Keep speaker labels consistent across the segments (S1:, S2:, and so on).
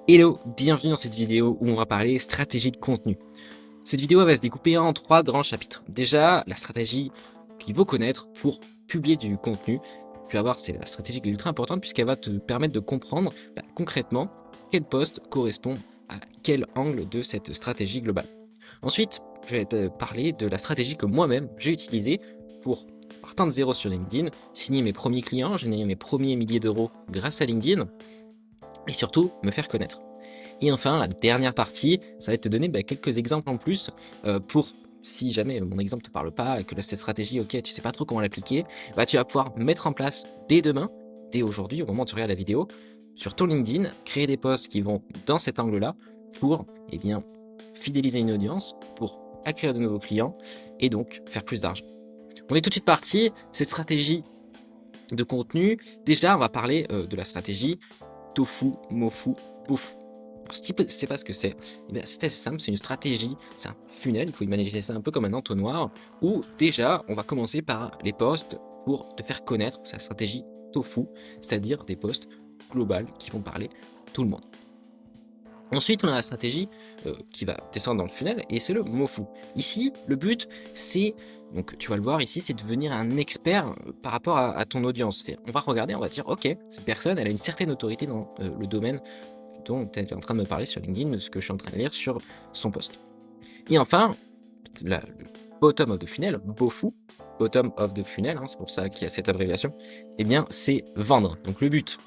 S1: Hello, bienvenue dans cette vidéo où on va parler stratégie de contenu. Cette vidéo va se découper en 3 grands chapitres. Déjà, la stratégie qu'il faut connaître pour publier du contenu. Tu vas voir, c'est la stratégie qui est ultra importante puisqu'elle va te permettre de comprendre concrètement quel poste correspond à quel angle de cette stratégie globale. Ensuite, je vais te parler de la stratégie que moi-même j'ai utilisée pour partant de zéro sur LinkedIn, signer mes premiers clients, générer mes premiers milliers d'euros grâce à LinkedIn et surtout me faire connaître. Et enfin, la dernière partie, ça va te donner quelques exemples en plus pour, si jamais mon exemple te parle pas et que cette stratégie, ok, tu sais pas trop comment l'appliquer, tu vas pouvoir mettre en place dès demain, dès aujourd'hui, au moment où tu regardes la vidéo, sur ton LinkedIn, créer des posts qui vont dans cet angle-là pour, fidéliser une audience, pour acquérir de nouveaux clients et donc faire plus d'argent. On est tout de suite parti, cette stratégie de contenu. Déjà, on va parler de la stratégie tofu, mofu, bofu. Alors, si tu ne sais pas ce que c'est, c'est assez simple, c'est une stratégie, c'est un funnel, il faut imaginer ça un peu comme un entonnoir, où déjà, on va commencer par les posts pour te faire connaître sa stratégie tofu, c'est-à-dire des posts globales qui vont parler à tout le monde. Ensuite, on a la stratégie qui va descendre dans le funnel, et c'est le mofu. Ici, le but, c'est, donc tu vas le voir ici, c'est de devenir un expert par rapport à ton audience. On va regarder, on va dire, ok, cette personne, elle a une certaine autorité dans le domaine dont elle est en train de me parler sur LinkedIn, de ce que je suis en train de lire sur son post. Et enfin, le bottom of the funnel, BOFU, bottom of the funnel, c'est pour ça qu'il y a cette abréviation, c'est vendre. Donc le but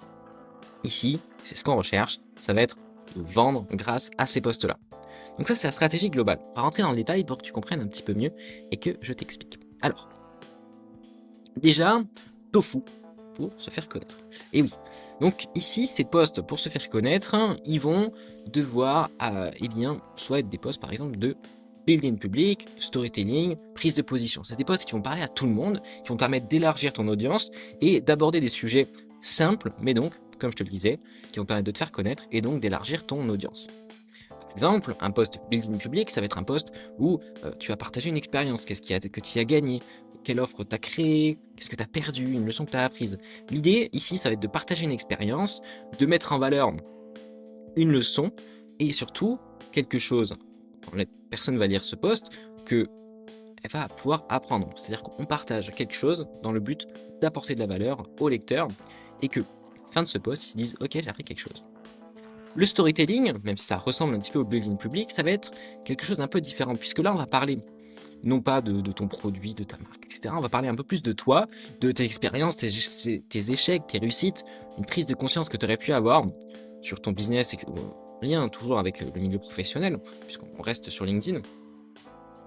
S1: ici, c'est ce qu'on recherche, ça va être de vendre grâce à ces posts-là. Donc ça, c'est la stratégie globale. On va rentrer dans le détail pour que tu comprennes un petit peu mieux et que je t'explique. Alors, déjà, tofu, pour se faire connaître. Et oui, donc ici, ces posts pour se faire connaître, ils vont devoir soit être des posts par exemple de building public, storytelling, prise de position. C'est des posts qui vont parler à tout le monde, qui vont permettre d'élargir ton audience et d'aborder des sujets simples, mais donc, comme je te le disais, qui vont permettre de te faire connaître et donc d'élargir ton audience. Par exemple, un post building public, ça va être un post où tu vas partager une expérience, qu'est-ce que tu as gagné, quelle offre tu as créée, qu'est-ce que tu as perdu, une leçon que tu as apprise. L'idée ici, ça va être de partager une expérience, de mettre en valeur une leçon et surtout quelque chose, quand la personne va lire ce post, que elle va pouvoir apprendre. C'est-à-dire qu'on partage quelque chose dans le but d'apporter de la valeur au lecteur et que, fin de ce post, ils se disent ok, j'ai appris quelque chose. Le storytelling, même si ça ressemble un petit peu au building public, ça va être quelque chose d'un peu différent, puisque là, on va parler non pas de ton produit, de ta marque, etc. On va parler un peu plus de toi, de tes expériences, tes échecs, tes réussites, une prise de conscience que tu aurais pu avoir sur ton business, rien, toujours avec le milieu professionnel, puisqu'on reste sur LinkedIn.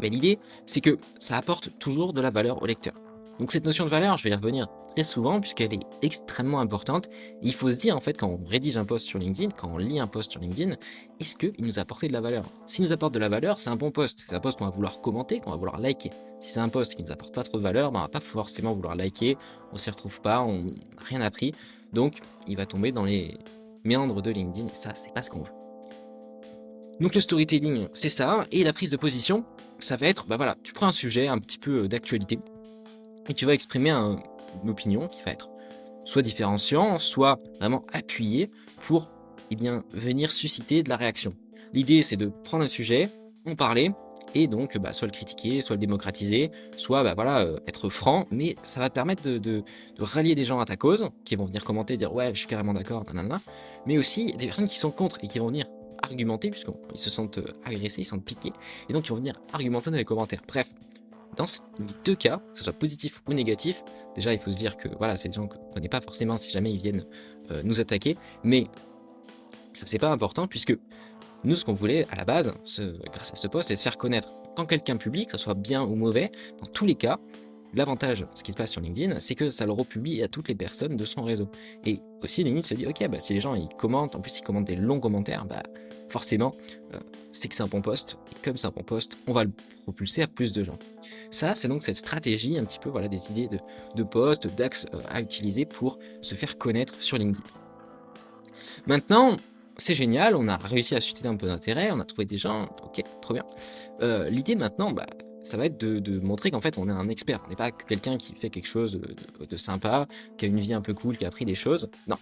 S1: Mais l'idée, c'est que ça apporte toujours de la valeur au lecteur. Donc cette notion de valeur, je vais y revenir très souvent puisqu'elle est extrêmement importante. Il faut se dire en fait quand on rédige un post sur LinkedIn, quand on lit un post sur LinkedIn, est-ce qu'il nous a apporté de la valeur? S'il nous apporte de la valeur, c'est un bon post. C'est un post qu'on va vouloir commenter, qu'on va vouloir liker. Si c'est un post qui nous apporte pas trop de valeur, on va pas forcément vouloir liker, on s'y retrouve pas, on n'a rien appris. Donc il va tomber dans les méandres de LinkedIn et ça, c'est pas ce qu'on veut. Donc le storytelling, c'est ça, et la prise de position, ça va être, tu prends un sujet un petit peu d'actualité, et tu vas exprimer une opinion qui va être soit différenciant, soit vraiment appuyé pour venir susciter de la réaction. L'idée, c'est de prendre un sujet, en parler, et donc soit le critiquer, soit le démocratiser, soit être franc, mais ça va te permettre de rallier des gens à ta cause, qui vont venir commenter, dire ouais, je suis carrément d'accord, nanana, mais aussi des personnes qui sont contre et qui vont venir argumenter, puisqu'ils se sentent agressés, ils se sentent piqués, et donc ils vont venir argumenter dans les commentaires. Bref, dans les 2 cas, que ce soit positif ou négatif, déjà il faut se dire que voilà, c'est des gens qu'on ne connaît pas forcément si jamais ils viennent nous attaquer, mais ça c'est pas important puisque nous ce qu'on voulait à la base, grâce à ce poste, c'est se faire connaître. Quand quelqu'un publie, que ce soit bien ou mauvais, dans tous les cas, l'avantage, ce qui se passe sur LinkedIn, c'est que ça le republie à toutes les personnes de son réseau. Et aussi, LinkedIn se dit, ok, si les gens ils commentent, en plus ils commentent des longs commentaires, forcément, c'est que c'est un bon post. Et comme c'est un bon post, on va le propulser à plus de gens. Ça, c'est donc cette stratégie, un petit peu, des idées de posts, d'axes à utiliser pour se faire connaître sur LinkedIn. Maintenant, c'est génial, on a réussi à susciter un peu d'intérêt, on a trouvé des gens, ok, trop bien. L'idée maintenant, ça va être de montrer qu'en fait on est un expert, on n'est pas que quelqu'un qui fait quelque chose de sympa, qui a une vie un peu cool, qui a appris des choses. Non,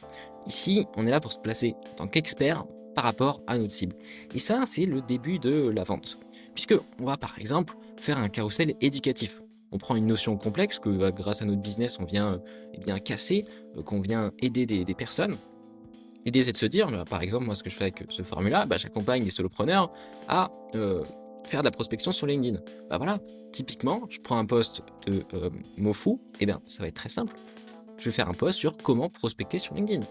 S1: ici on est là pour se placer en tant qu'expert par rapport à notre cible. Et ça, c'est le début de la vente. Puisque on va par exemple faire un carrousel éducatif. On prend une notion complexe que grâce à notre business, on vient eh bien, casser, qu'on vient aider des personnes. L'idée, c'est de se dire, par exemple, moi, ce que je fais avec ce format-là, j'accompagne des solopreneurs à faire de la prospection sur LinkedIn. Voilà, typiquement, je prends un post de Mofu, et bien, ça va être très simple. Je vais faire un post sur comment prospecter sur LinkedIn.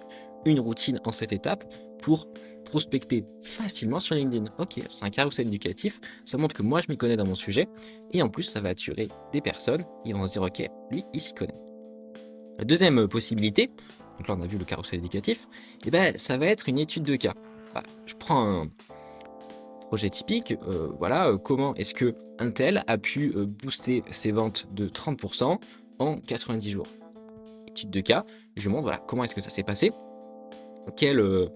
S1: Une routine en 7 étapes pour prospecter facilement sur LinkedIn. Ok, c'est un carrousel éducatif, ça montre que moi, je m'y connais dans mon sujet, et en plus, ça va attirer des personnes, ils vont se dire, ok, lui, il s'y connaît. La deuxième possibilité, donc là on a vu le carrousel éducatif, et ça va être une étude de cas. Je prends un projet typique, comment est-ce que un tel a pu booster ses ventes de 30% en 90 jours. Étude de cas, je montre comment est-ce que ça s'est passé, quelle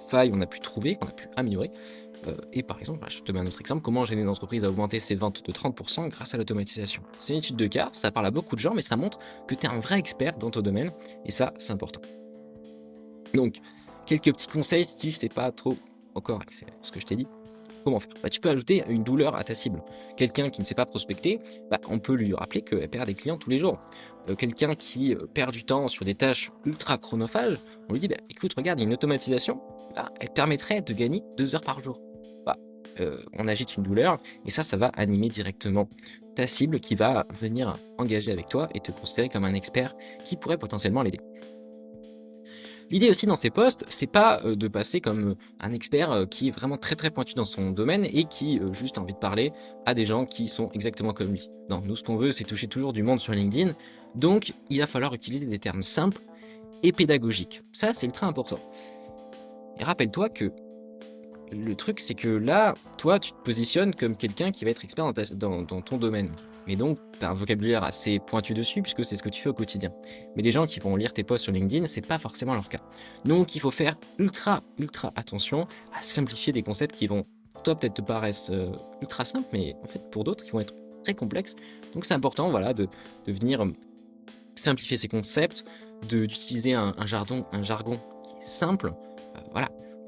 S1: faille on a pu trouver, qu'on a pu améliorer. Et par exemple, je te mets un autre exemple, comment gêner une entreprise à augmenter ses ventes de 30% grâce à l'automatisation. C'est une étude de cas, ça parle à beaucoup de gens, mais ça montre que tu es un vrai expert dans ton domaine, et ça, c'est important. Donc, quelques petits conseils si tu ne sais pas trop encore ce que je t'ai dit. Comment faire? Tu peux ajouter une douleur à ta cible. Quelqu'un qui ne sait pas prospecter, on peut lui rappeler qu'elle perd des clients tous les jours. Quelqu'un qui perd du temps sur des tâches ultra chronophages, on lui dit, écoute, regarde, il y a une automatisation, elle permettrait de gagner 2 heures par jour. On agite une douleur, et ça va animer directement ta cible qui va venir engager avec toi et te considérer comme un expert qui pourrait potentiellement l'aider. L'idée aussi dans ces posts, c'est pas de passer comme un expert qui est vraiment très très pointu dans son domaine et qui juste a envie de parler à des gens qui sont exactement comme lui. Non, nous ce qu'on veut, c'est toucher toujours du monde sur LinkedIn, donc il va falloir utiliser des termes simples et pédagogiques. Ça, c'est ultra important. Et rappelle-toi que le truc, c'est que là, toi, tu te positionnes comme quelqu'un qui va être expert dans ton domaine. Mais donc, tu as un vocabulaire assez pointu dessus, puisque c'est ce que tu fais au quotidien. Mais les gens qui vont lire tes posts sur LinkedIn, c'est pas forcément leur cas. Donc, il faut faire ultra attention à simplifier des concepts qui vont, pour toi, peut-être te paraissent ultra simples, mais en fait, pour d'autres, ils vont être très complexes. Donc, c'est important, de venir simplifier ces concepts, d'utiliser un jargon qui est simple.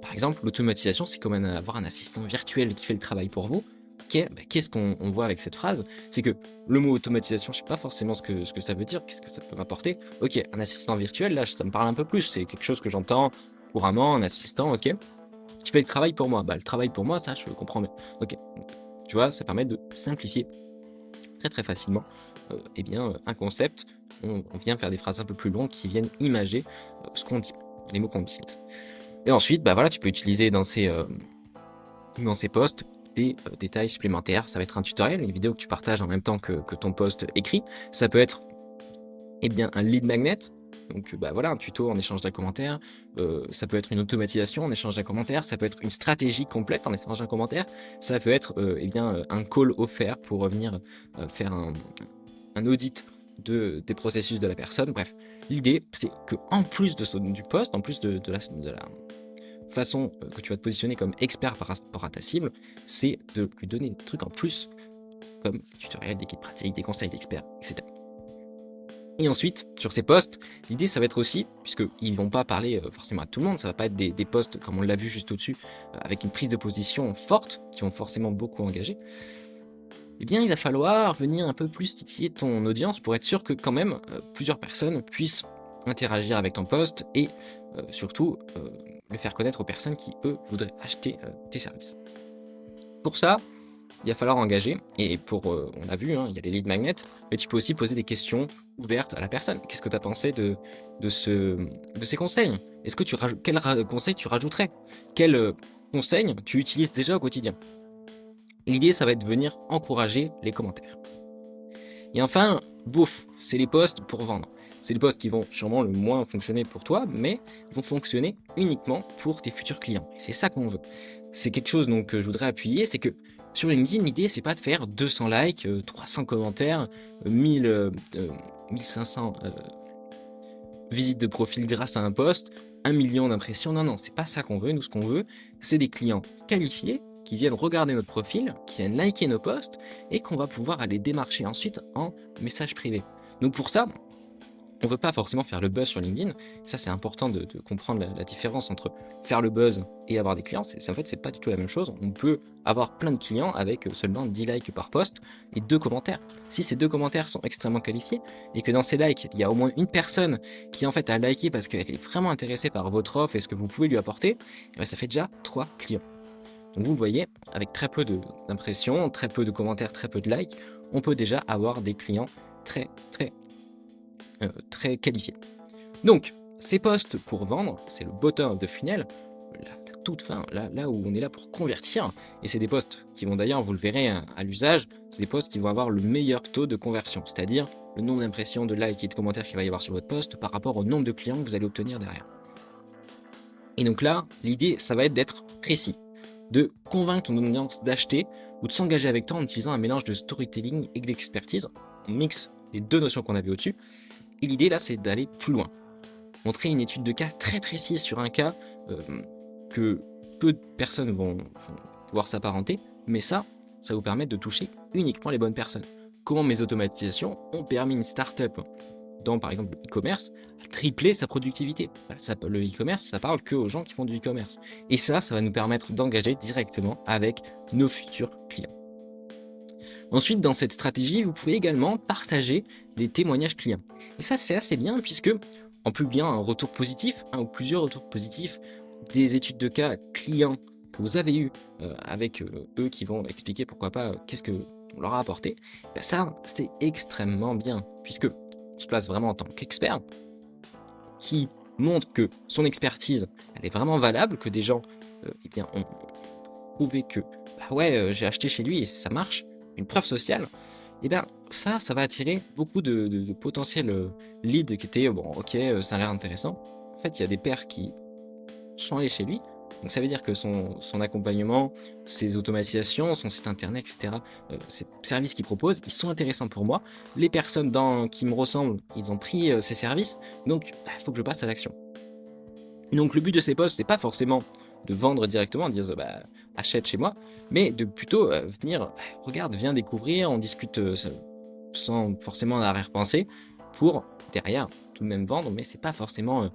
S1: Par exemple, l'automatisation, c'est comme avoir un assistant virtuel qui fait le travail pour vous. Qu'est-ce qu'on voit avec cette phrase? C'est que le mot automatisation, je ne sais pas forcément ce que ça veut dire, qu'est-ce que ça peut m'apporter. Ok, un assistant virtuel, là, ça me parle un peu plus. C'est quelque chose que j'entends couramment, un assistant, ok. Qui fait le travail pour moi. Le travail pour moi, ça, je comprends bien. Ok, tu vois, ça permet de simplifier très facilement un concept. On vient faire des phrases un peu plus longues qui viennent imager ce qu'on dit, les mots qu'on utilise. Et ensuite, tu peux utiliser dans ces posts des détails supplémentaires. Ça va être un tutoriel, une vidéo que tu partages en même temps que ton post écrit. Ça peut être un lead magnet. Donc un tuto en échange d'un commentaire. Ça peut être une automatisation en échange d'un commentaire. Ça peut être une stratégie complète en échange d'un commentaire. Ça peut être un call offert pour revenir faire un audit des processus de la personne. Bref, l'idée, c'est que en plus du post, en plus de la façon que tu vas te positionner comme expert par rapport à ta cible, c'est de lui donner des trucs en plus, comme des tutoriels, des guides pratiques, des conseils d'experts, etc. Et ensuite, sur ces posts, l'idée, ça va être aussi, puisqu'ils ne vont pas parler forcément à tout le monde, ça va pas être des posts, comme on l'a vu juste au-dessus, avec une prise de position forte, qui vont forcément beaucoup engager. Il va falloir venir un peu plus titiller ton audience pour être sûr que quand même plusieurs personnes puissent interagir avec ton post et surtout le faire connaître aux personnes qui, eux, voudraient acheter tes services. Pour ça, il va falloir engager, et on l'a vu, il y a les lead magnets, mais tu peux aussi poser des questions ouvertes à la personne. Qu'est-ce que tu as pensé de ces conseils? Quel conseil tu rajouterais? Quel conseil tu utilises déjà au quotidien? L'idée, ça va être de venir encourager les commentaires. Et enfin, c'est les posts pour vendre. C'est les posts qui vont sûrement le moins fonctionner pour toi, mais ils vont fonctionner uniquement pour tes futurs clients. Et c'est ça qu'on veut. C'est quelque chose que je voudrais appuyer, c'est que sur LinkedIn, l'idée, c'est pas de faire 200 likes, 300 commentaires, 1500 visites de profil grâce à un post, 1 million d'impressions. Non, c'est pas ça qu'on veut. Nous, ce qu'on veut, c'est des clients qualifiés qui viennent regarder notre profil, qui viennent liker nos posts et qu'on va pouvoir aller démarcher ensuite en message privé. Donc pour ça, On veut pas forcément faire le buzz sur LinkedIn. Ça, c'est important de comprendre la différence entre faire le buzz et avoir des clients. En fait, c'est pas du tout la même chose. On peut avoir plein de clients avec seulement 10 likes par post et 2 commentaires. Si ces 2 commentaires sont extrêmement qualifiés et que dans ces likes, il y a au moins une personne qui en fait a liké parce qu'elle est vraiment intéressée par votre offre et ce que vous pouvez lui apporter, ça fait déjà 3 clients. Donc vous le voyez, avec très peu d'impressions, très peu de commentaires, très peu de likes, on peut déjà avoir des clients très qualifiés. Donc, ces posts pour vendre, c'est le bottom of the funnel, la toute fin, là où on est là pour convertir. Et c'est des posts qui vont d'ailleurs, vous le verrez à l'usage, c'est des posts qui vont avoir le meilleur taux de conversion, c'est-à-dire le nombre d'impressions, de likes et de commentaires qu'il va y avoir sur votre post par rapport au nombre de clients que vous allez obtenir derrière. Et donc là, l'idée, ça va être d'être précis, de convaincre ton audience d'acheter ou de s'engager avec toi en utilisant un mélange de storytelling et d'expertise. On mixe les deux notions qu'on avait au-dessus. Et l'idée là, c'est d'aller plus loin. Montrer une étude de cas très précise sur un cas que peu de personnes vont pouvoir s'apparenter, mais ça vous permet de toucher uniquement les bonnes personnes. Comment mes automatisations ont permis une startup dans par exemple le e-commerce à tripler sa productivité. Le e-commerce, ça parle que aux gens qui font du e-commerce. Et ça va nous permettre d'engager directement avec nos futurs clients. Ensuite, dans cette stratégie, vous pouvez également partager des témoignages clients. Et ça, c'est assez bien puisque en publiant un retour positif, un ou plusieurs retours positifs, des études de cas clients que vous avez eu avec eux qui vont expliquer pourquoi pas qu'est-ce que on leur a apporté, ça, c'est extrêmement bien puisque on se place vraiment en tant qu'expert qui montre que son expertise, elle est vraiment valable, que des gens ont prouvé que j'ai acheté chez lui et ça marche, une preuve sociale, et ça va attirer beaucoup de potentiels leads qui étaient ça a l'air intéressant. En fait, il y a des pairs qui sont allés chez lui, donc ça veut dire que son accompagnement, ses automatisations, son site internet, etc., ces services qu'il propose, ils sont intéressants pour moi. Les personnes qui me ressemblent, ils ont pris ces services, donc il faut que je passe à l'action. Donc le but de ces posts, c'est pas forcément de vendre directement, de dire achète chez moi, mais de plutôt venir, regarde, viens découvrir, on discute sans forcément en arrière-pensée, pour derrière tout de même vendre, mais c'est pas forcément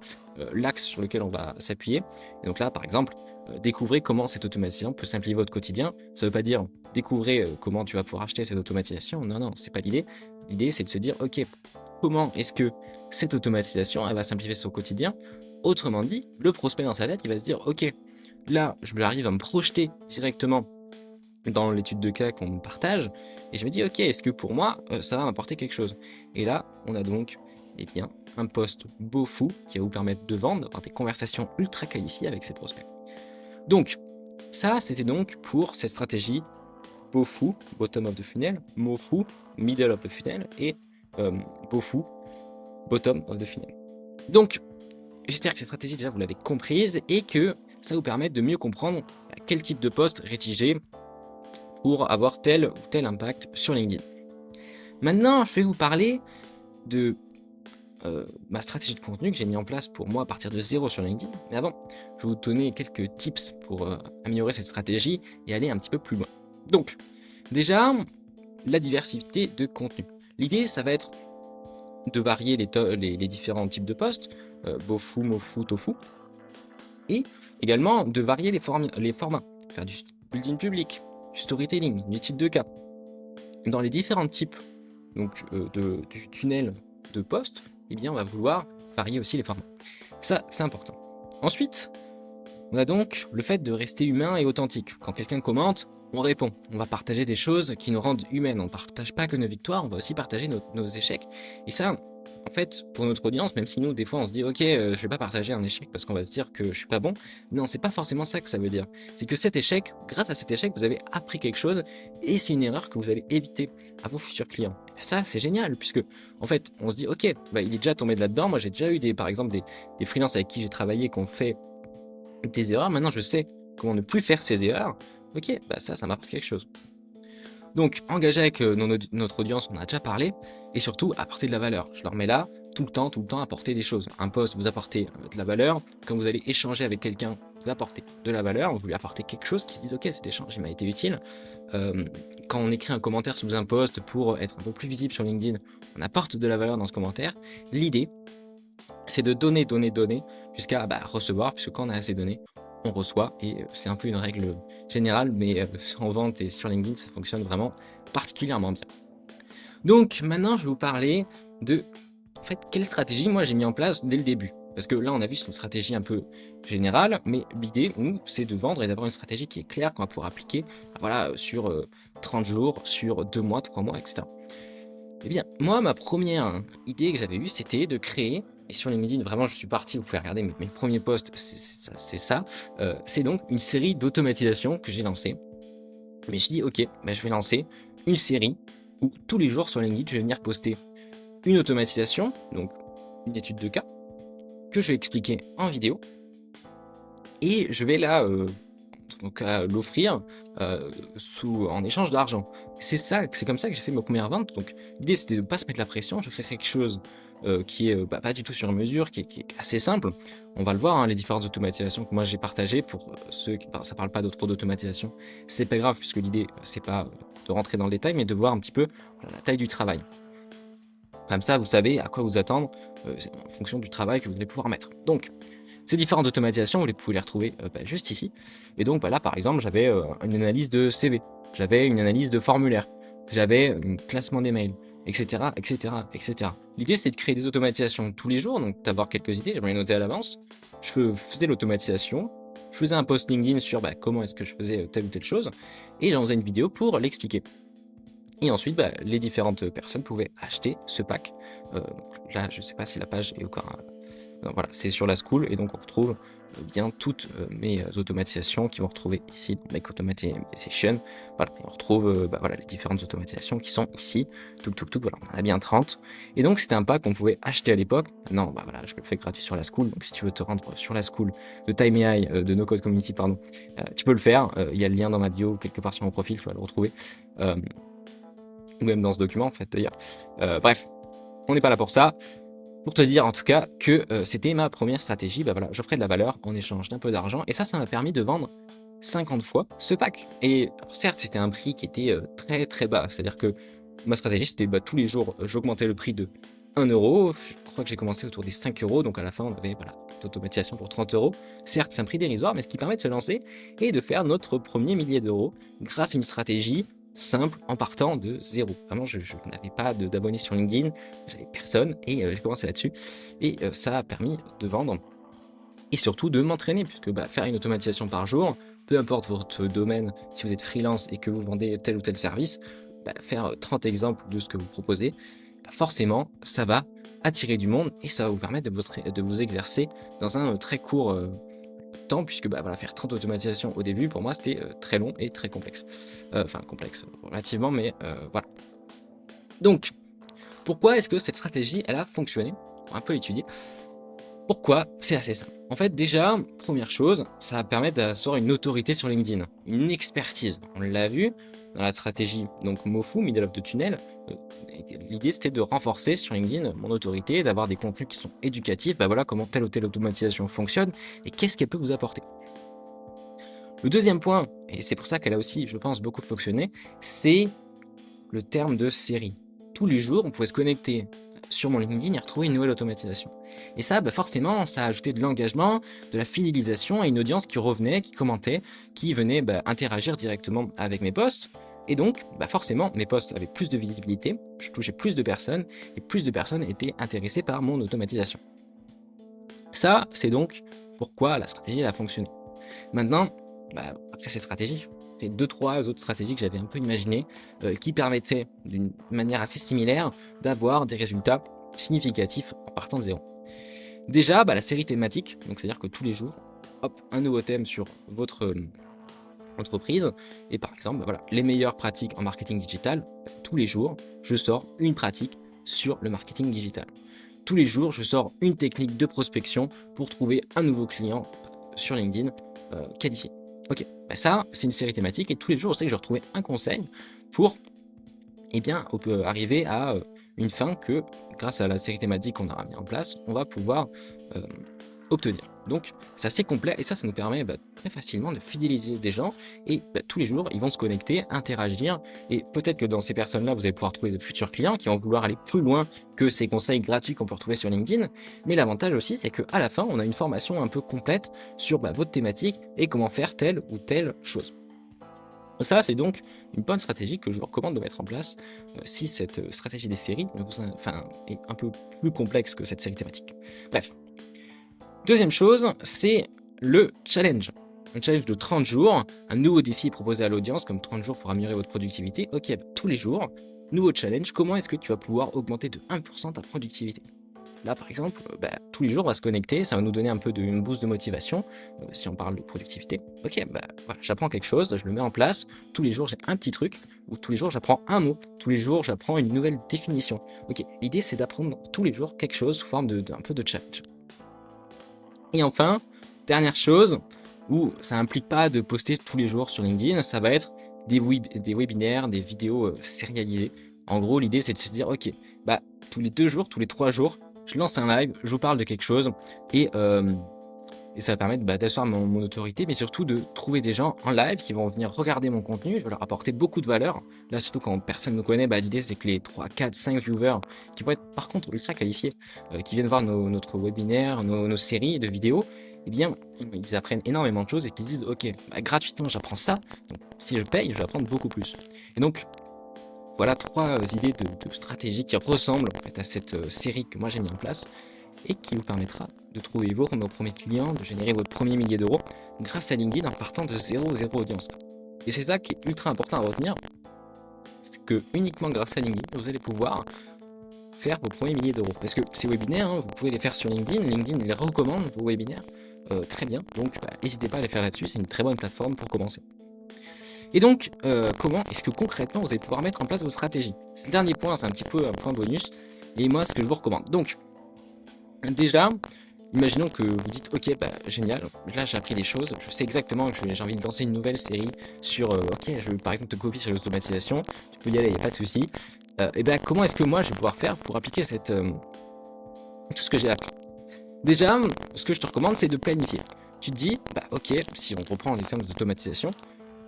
S1: l'axe sur lequel on va s'appuyer. Et donc là, par exemple, découvrez comment cette automatisation peut simplifier votre quotidien. Ça veut pas dire découvrez comment tu vas pouvoir acheter cette automatisation. Non, c'est pas l'idée. L'idée, c'est de se dire, ok, comment est-ce que cette automatisation, elle va simplifier son quotidien? Autrement dit, le prospect dans sa tête, il va se dire, ok, là, je arrive à me projeter directement dans l'étude de cas qu'on partage, et je me dis, ok, est-ce que pour moi, ça va m'apporter quelque chose? Et là, on a donc un post beau fou qui va vous permettre de vendre, d'avoir des conversations ultra qualifiées avec ses prospects. Donc, ça, c'était donc pour cette stratégie beau fou, bottom of the funnel, mot fou, middle of the funnel, et beau fou, bottom of the funnel. Donc, j'espère que cette stratégie, déjà, vous l'avez comprise et que ça vous permet de mieux comprendre quel type de post rédiger pour avoir tel ou tel impact sur LinkedIn. Maintenant, je vais vous parler de ma stratégie de contenu que j'ai mis en place pour moi à partir de 0 sur LinkedIn. Mais avant, je vais vous donner quelques tips pour améliorer cette stratégie et aller un petit peu plus loin. Donc, déjà, la diversité de contenu. L'idée, ça va être de varier les différents types de posts, bofu, mofu, tofu, et également de varier les formats, faire du building public, du storytelling, du type de cas. Dans les différents types donc, du tunnel de posts, on va vouloir varier aussi les formats. Ça, c'est important. Ensuite, on a donc le fait de rester humain et authentique. Quand quelqu'un commente, on répond. On va partager des choses qui nous rendent humaines. On ne partage pas que nos victoires, on va aussi partager nos échecs. Et ça, en fait, pour notre audience, même si nous, des fois, on se dit « Ok, je vais pas partager un échec parce qu'on va se dire que je suis pas bon », non, c'est pas forcément ça que ça veut dire. C'est que cet échec, grâce à cet échec, vous avez appris quelque chose et c'est une erreur que vous allez éviter à vos futurs clients. Et ça, c'est génial, puisque, en fait, on se dit « Ok, il est déjà tombé là-dedans. Moi, j'ai déjà eu par exemple, des freelances avec qui j'ai travaillé qui ont fait des erreurs. Maintenant, je sais comment ne plus faire ces erreurs. Ok, ça m'apporte quelque chose. » Donc, engager avec notre audience, on en a déjà parlé, et surtout, apporter de la valeur. Je leur mets là, tout le temps, apporter des choses. Un post, vous apportez de la valeur. Quand vous allez échanger avec quelqu'un, vous apportez de la valeur. Vous lui apportez quelque chose qui se dit, ok, cet échange, il m'a été utile. Quand on écrit un commentaire sous un post pour être un peu plus visible sur LinkedIn, on apporte de la valeur dans ce commentaire. L'idée, c'est de donner jusqu'à recevoir, puisque quand on a assez donné, on reçoit, et c'est un peu une règle générale, mais en vente et sur LinkedIn, ça fonctionne vraiment particulièrement bien. Donc maintenant, je vais vous parler de en fait, quelle stratégie moi j'ai mis en place dès le début. Parce que là, on a vu, c'est une stratégie un peu générale, mais l'idée, nous, c'est de vendre et d'avoir une stratégie qui est claire, qu'on va pouvoir appliquer sur 30 jours, sur 2 mois, 3 mois, etc. Eh bien, moi, ma première idée que j'avais eue, c'était de créer, et sur LinkedIn, vraiment, je suis parti, vous pouvez regarder mes premiers posts, c'est ça, c'est donc une série d'automatisation que j'ai lancée. Mais je dis, ok, je vais lancer une série où tous les jours sur LinkedIn, je vais venir poster une automatisation, donc une étude de cas, que je vais expliquer en vidéo, et je vais là l'offrir en échange d'argent. C'est comme ça que j'ai fait ma première vente. Donc l'idée c'était de ne pas se mettre la pression, je fais quelque chose qui est pas du tout sur mesure, qui est assez simple. On va le voir, hein, les différentes automatisations que moi j'ai partagées. Pour ceux qui ça parle pas trop d'automatisation, c'est pas grave, puisque l'idée c'est pas de rentrer dans le détail, mais de voir un petit peu la taille du travail. Comme ça, vous savez à quoi vous attendre en fonction du travail que vous allez pouvoir mettre. Donc, ces différentes automatisations, vous pouvez les retrouver juste ici. Et donc, là, par exemple, j'avais une analyse de CV, j'avais une analyse de formulaire, j'avais un classement des mails, etc., etc., etc. L'idée, c'est de créer des automatisations tous les jours, donc d'avoir quelques idées, j'aimerais les noter à l'avance. Je faisais l'automatisation, je faisais un post LinkedIn sur comment est-ce que je faisais telle ou telle chose, et j'en faisais une vidéo pour l'expliquer. Et ensuite, les différentes personnes pouvaient acheter ce pack. Là, je ne sais pas si la page est encore... voilà, c'est sur la School, et donc on retrouve bien toutes mes automatisations qui vont retrouver ici dans Make Automation. Voilà, et on retrouve les différentes automatisations qui sont ici. Voilà, on en a bien 30. Et donc c'était un pack qu'on pouvait acheter à l'époque. Non, je le fais gratuit sur la School. Donc si tu veux te rendre sur la School de TimeAI, de No Code Community, pardon, tu peux le faire. Il y a le lien dans ma bio, quelque part sur mon profil, tu vas le retrouver. Ou même dans ce document en fait d'ailleurs. Bref, on n'est pas là pour ça. Pour te dire en tout cas que c'était ma première stratégie, j'offrais de la valeur en échange d'un peu d'argent, et ça m'a permis de vendre 50 fois ce pack. Et alors, certes, c'était un prix qui était très très bas, c'est-à-dire que ma stratégie c'était tous les jours j'augmentais le prix de 1 euro, je crois que j'ai commencé autour des 5 euros, donc à la fin on avait d'automatisation pour 30 euros. Certes, c'est un prix dérisoire, mais ce qui permet de se lancer et de faire notre premier millier d'euros grâce à une stratégie simple en partant de zéro. Vraiment, je n'avais pas d'abonnés sur LinkedIn, j'avais personne, et j'ai commencé là-dessus. Et ça a permis de vendre et surtout de m'entraîner, puisque faire une automatisation par jour, peu importe votre domaine, si vous êtes freelance et que vous vendez tel ou tel service, faire 30 exemples de ce que vous proposez, forcément, ça va attirer du monde et ça va vous permettre de vous exercer dans un très court temps, puisque faire 30 automatisations au début, pour moi, c'était très long et très complexe. Enfin, complexe relativement, mais voilà. Donc, pourquoi est-ce que cette stratégie, elle a fonctionné? On va un peu l'étudier. Pourquoi? C'est assez simple. En fait, déjà, première chose, ça va permettre d'asseoir une autorité sur LinkedIn, une expertise. On l'a vu dans la stratégie donc MoFu, Middle of the Tunnel. L'idée, c'était de renforcer sur LinkedIn mon autorité, d'avoir des contenus qui sont éducatifs. Voilà comment telle ou telle automatisation fonctionne et qu'est-ce qu'elle peut vous apporter. Le deuxième point, et c'est pour ça qu'elle a aussi, je pense, beaucoup fonctionné, c'est le terme de série. Tous les jours, on pouvait se connecter sur mon LinkedIn et retrouver une nouvelle automatisation. Et ça, forcément, ça a ajouté de l'engagement, de la fidélisation et une audience qui revenait, qui commentait, qui venait interagir directement avec mes posts. Et donc, forcément, mes posts avaient plus de visibilité, je touchais plus de personnes, et plus de personnes étaient intéressées par mon automatisation. Ça, c'est donc pourquoi la stratégie a fonctionné. Maintenant, après cette stratégie, j'ai 2-3 autres stratégies que j'avais un peu imaginées qui permettaient d'une manière assez similaire d'avoir des résultats significatifs en partant de zéro. Déjà, la série thématique, donc c'est-à-dire que tous les jours, hop, un nouveau thème sur votre entreprise, et par exemple, les meilleures pratiques en marketing digital, tous les jours, je sors une pratique sur le marketing digital. Tous les jours, je sors une technique de prospection pour trouver un nouveau client sur LinkedIn qualifié. Ok, ça, c'est une série thématique, et tous les jours, je sais que je vais retrouver un conseil pour on peut arriver à une fin que, grâce à la série thématique qu'on aura mis en place, on va pouvoir obtenir. Donc c'est assez complet et ça nous permet très facilement de fidéliser des gens et tous les jours ils vont se connecter, interagir et peut-être que dans ces personnes-là vous allez pouvoir trouver de futurs clients qui vont vouloir aller plus loin que ces conseils gratuits qu'on peut retrouver sur LinkedIn. Mais l'avantage aussi c'est qu'à la fin on a une formation un peu complète sur votre thématique et comment faire telle ou telle chose. Ça, c'est donc une bonne stratégie que je vous recommande de mettre en place si cette stratégie des séries est un peu plus complexe que cette série thématique. Bref. Deuxième chose, c'est le challenge. Un challenge de 30 jours, un nouveau défi proposé à l'audience, comme 30 jours pour améliorer votre productivité. Ok, tous les jours, nouveau challenge, comment est-ce que tu vas pouvoir augmenter de 1% ta productivité? Là, par exemple, tous les jours, on va se connecter, ça va nous donner un peu une boost de motivation, si on parle de productivité. Ok, voilà, j'apprends quelque chose, je le mets en place, tous les jours, j'ai un petit truc, ou tous les jours, j'apprends un mot, tous les jours, j'apprends une nouvelle définition. Ok, l'idée, c'est d'apprendre tous les jours quelque chose sous forme d'un peu de challenge. Et enfin, dernière chose, où ça implique pas de poster tous les jours sur LinkedIn, ça va être des webinaires, des vidéos sérialisées. En gros, l'idée, c'est de se dire, ok, tous les 2 jours, tous les 3 jours, je lance un live, je vous parle de quelque chose, et ça va permettre d'asseoir mon autorité, mais surtout de trouver des gens en live qui vont venir regarder mon contenu, je vais leur apporter beaucoup de valeur. Là, surtout quand personne ne me connaît, l'idée c'est que les 3, 4, 5 viewers, qui vont être par contre ultra qualifiés, qui viennent voir notre webinaire, nos séries de vidéos, eh bien, ils apprennent énormément de choses et qu'ils se disent, ok, gratuitement j'apprends ça, donc si je paye, je vais apprendre beaucoup plus. Et donc, voilà 3 idées de stratégie qui ressemblent en fait à cette série que moi j'ai mis en place et qui vous permettra de trouver vos premiers clients, de générer votre premier millier d'euros grâce à LinkedIn en partant de zéro audience. Et c'est ça qui est ultra important à retenir, c'est que uniquement grâce à LinkedIn, vous allez pouvoir faire vos premiers milliers d'euros. Parce que ces webinaires, vous pouvez les faire sur LinkedIn, LinkedIn les recommande vos webinaires très bien, donc n'hésitez pas à les faire là-dessus, c'est une très bonne plateforme pour commencer. Et donc, comment est-ce que concrètement vous allez pouvoir mettre en place vos stratégies? C'est le dernier point, c'est un petit peu un point bonus, et moi ce que je vous recommande. Donc, déjà, imaginons que vous dites, ok, génial, là j'ai appris des choses, je sais exactement que j'ai envie de lancer une nouvelle série sur, ok, je veux par exemple te copier sur l'automatisation, tu peux y aller, il n'y a pas de souci. Et comment est-ce que moi je vais pouvoir faire pour appliquer tout ce que j'ai appris? Déjà, ce que je te recommande, c'est de planifier. Tu te dis, ok, si on reprend les termes d'automatisation,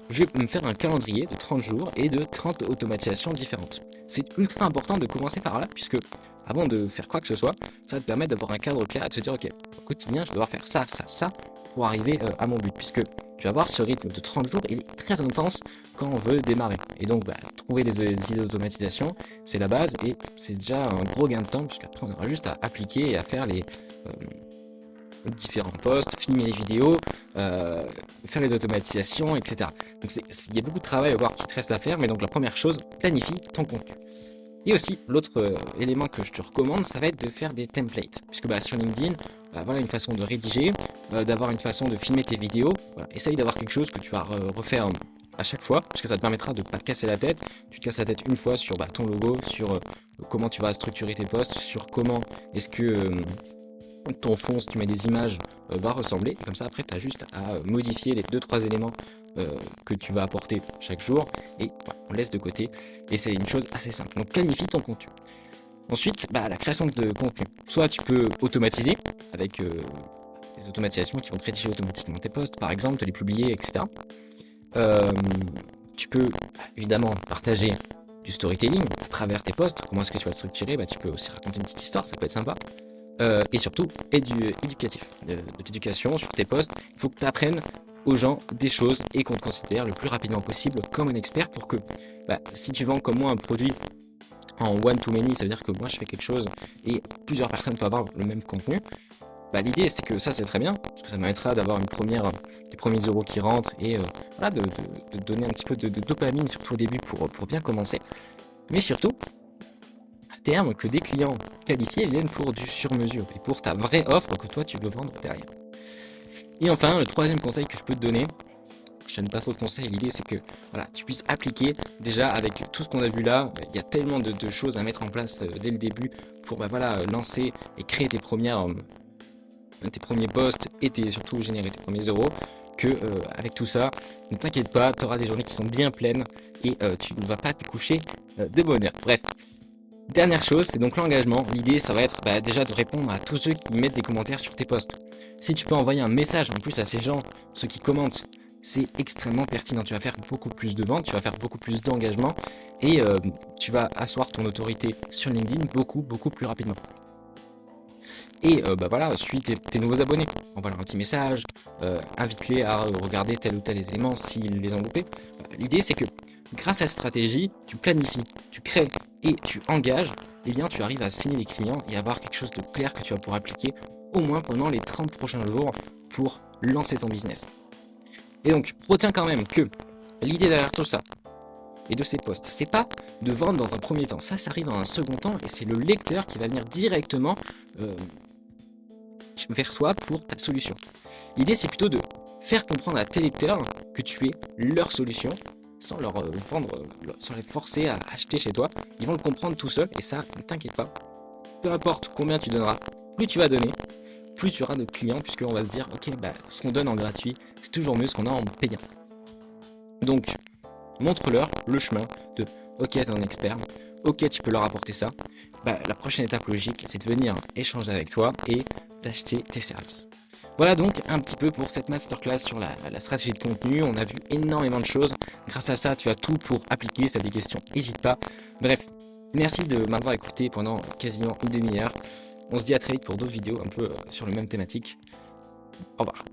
S1: je vais me faire un calendrier de 30 jours et de 30 automatisations différentes. C'est ultra important de commencer par là, puisque avant de faire quoi que ce soit, ça va te permettre d'avoir un cadre clair et de se dire, ok, au quotidien, je vais devoir faire ça, ça, ça, pour arriver à mon but, puisque tu vas voir ce rythme de 30 jours, il est très intense quand on veut démarrer. Et donc, trouver des idées d'automatisation, c'est la base, et c'est déjà un gros gain de temps, puisqu'après, on aura juste à appliquer et à faire les différents posts, filmer les vidéos, faire les automatisations, etc. Donc il y a beaucoup de travail à voir qui te reste à faire, mais donc la première chose, planifie ton contenu. Et aussi, l'autre élément que je te recommande, ça va être de faire des templates. Puisque sur LinkedIn, voilà une façon de rédiger, d'avoir une façon de filmer tes vidéos. Voilà, essaye d'avoir quelque chose que tu vas refaire à chaque fois, puisque ça te permettra de ne pas te casser la tête. Tu te casses la tête une fois sur ton logo, sur comment tu vas structurer tes posts, sur comment est-ce que ton fond, si tu mets des images, va ressembler. Et comme ça, après, tu as juste à modifier les 2-3 éléments que tu vas apporter chaque jour. Et voilà, on laisse de côté. Et c'est une chose assez simple. Donc, planifie ton contenu. Ensuite, la création de contenu. Soit tu peux automatiser avec des automatisations qui vont te rédiger automatiquement tes posts, par exemple, te les publier, etc. Tu peux évidemment partager du storytelling à travers tes posts. Comment est-ce que tu vas te structurer? Tu peux aussi raconter une petite histoire, ça peut être sympa. Et surtout, éducatif, de l'éducation sur tes posts. Il faut que tu apprennes aux gens des choses et qu'on te considère le plus rapidement possible comme un expert pour que, si tu vends comme moi un produit en one-to-many, ça veut dire que moi je fais quelque chose et plusieurs personnes peuvent avoir le même contenu. L'idée c'est que ça c'est très bien, parce que ça permettra d'avoir des premiers euros qui rentrent et de donner un petit peu de dopamine, surtout au début pour bien commencer. Mais surtout, terme que des clients qualifiés viennent pour du sur-mesure et pour ta vraie offre que toi tu veux vendre derrière. Et enfin, le troisième conseil que je peux te donner, je donne pas trop de conseils, l'idée c'est que tu puisses appliquer déjà avec tout ce qu'on a vu là. Il y a tellement de choses à mettre en place dès le début pour lancer et créer tes premiers posts et surtout générer tes premiers euros, que avec tout ça, ne t'inquiète pas, tu auras des journées qui sont bien pleines et tu ne vas pas te coucher de bonne heure. Bref. Dernière chose, c'est donc l'engagement. L'idée, ça va être déjà de répondre à tous ceux qui mettent des commentaires sur tes posts. Si tu peux envoyer un message en plus à ces gens, ceux qui commentent, c'est extrêmement pertinent. Tu vas faire beaucoup plus de ventes, tu vas faire beaucoup plus d'engagement et tu vas asseoir ton autorité sur LinkedIn beaucoup plus rapidement. Et voilà, suis tes nouveaux abonnés. Envoie leur un petit message, invite-les à regarder tel ou tel élément s'ils les ont loupés. L'idée, c'est que grâce à cette stratégie, tu planifies, tu crées et tu engages, eh bien tu arrives à signer des clients et avoir quelque chose de clair que tu vas pouvoir appliquer au moins pendant les 30 prochains jours pour lancer ton business. Et donc, retiens quand même que l'idée derrière tout ça et de ces posts, c'est pas de vendre dans un premier temps. Ça arrive dans un second temps et c'est le lecteur qui va venir directement vers toi pour ta solution. L'idée, c'est plutôt de faire comprendre à tes lecteurs que tu es leur solution sans leur vendre, sans les forcer à acheter chez toi. Ils vont le comprendre tout seuls et ça, ne t'inquiète pas. Peu importe combien tu donneras, plus tu vas donner, plus tu auras de clients puisqu'on va se dire ok, ce qu'on donne en gratuit, c'est toujours mieux ce qu'on a en payant. Donc, montre-leur le chemin de ok, t'es un expert, ok, tu peux leur apporter ça. La prochaine étape logique, c'est de venir échanger avec toi et d'acheter tes services. Voilà donc un petit peu pour cette masterclass sur la stratégie de contenu. On a vu énormément de choses. Grâce à ça, tu as tout pour appliquer. Si tu as des questions, n'hésite pas. Bref, merci de m'avoir écouté pendant quasiment une demi-heure. On se dit à très vite pour d'autres vidéos un peu sur le même thématique. Au revoir.